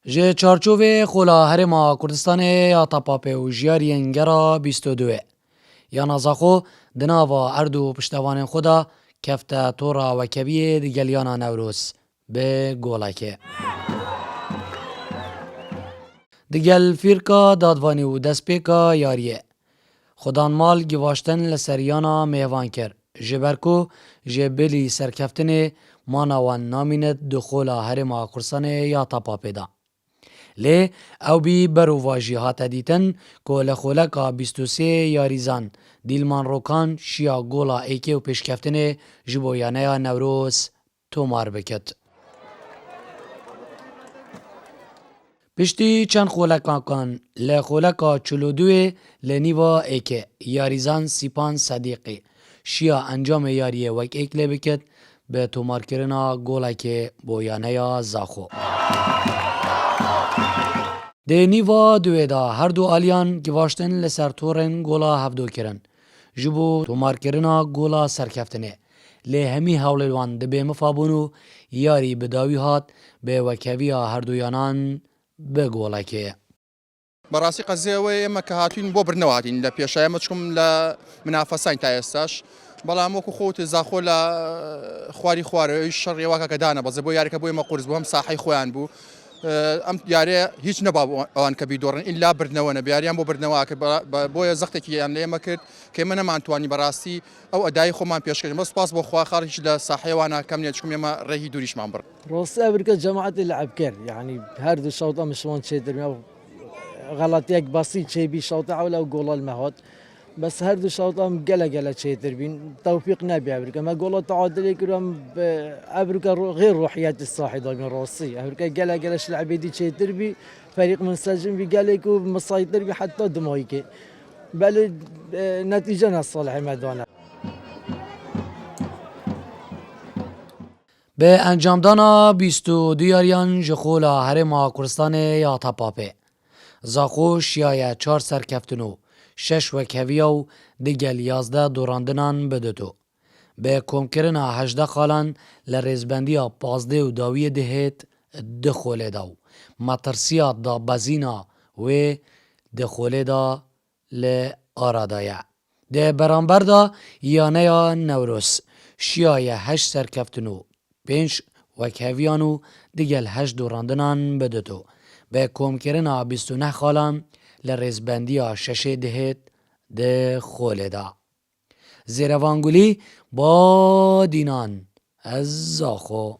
جه چارچوب خولا هرما کردستان یا تاپاپه و جیاری انگرا 22 یا نازاخو دناوا اردو پشتوان خدا کفته تورا و کبیه دیگلیانا نوروز به گولکه. دیگل فیرکا دادوانی و دسپیکا یاریه. خدان مال گواشتن لسریانا میوان کر. جبرکو جبلی سرکفتن مانوان نامینت دخولا هرما کردستان یا تاپاپه دا. لی او بی برو واجی هات دیتن که لخولکا 23 یاریزان دیلمان روکان شیا گولا ایکی و پیشکفتن جبویانه نوروز تومار بکت. پشتی چند خولکان کن لخولکا 42 لنیوا ایکی یاریزان سیپان صدیقی شیا انجام یاریه وک ایک لی بکت به تومار کرنا گولا که بویانه زاخو. ده نیوا دوی دا هر دو آلیان گواشتن لسر تورن گولا هفدو کرن. جبو تومار کرنا گولا سرکفتنه. لی همی حولوان ده به مفابونو یاری بداوی هات به وکوی هر دو یانان به گولا که. براسي قزيوي اما كهاتين بو برنواتين لا بيشاي ماتشكم لا منافسين تاع استاش بلا موكو خوت زاخو لا خواري الشر واكا كدانا بزبو ياري كبوي ما قرز بهم صاحي خوان بو ام ياري هیچ نباب وان كبي دورن الا برنوانا بياري ام بو برنواك بو زختك يعني لما كنت كيما ما انتواني براسي او اداي خو ما بيش بس باس بو خوا خارج لا صاحي وانا كم نتشكم يما رهي دوريش مامبر روس افريقيا جماعه اللعب كير يعني هر دو شوطه مشوان شيدر غلط یک بسيط شيء بي شوطه ولا جول المهات بس هر دو شوطه قلا شيدر بين توفيق نبي افريقيا ما جول تعادل يكرم افريقيا غير روحيات الصاحي من روسي افريقيا قلا لعب دي شيدر بي فريق منسجم بي قال يكو مسيطر بي حتى دمويكي بل نتيجه الصالح مدانا به انجام دانا 22 یاریان جخولا هرما کردستان یا تاپاپه. زاخو شیای 4 سرکفتنو 6 وکویا و دیگل 11 دوراندنان بدتو. به کمکرنا 18 خالان لرزبندیا 15 و داوی دهت دخوله داو. مطرسیات دا بزینا و دخوله دا لآرادایا. ده برانبر دا یانه یا نوروز شیای 8 سرکفتنو 5 وکویانو دیگل 8 دوراندنان بدتو. به کمکرنا 29 خالان لرزبندیا 6 دهت ده خوله دا. زیروانگولی با دینان از زاخو.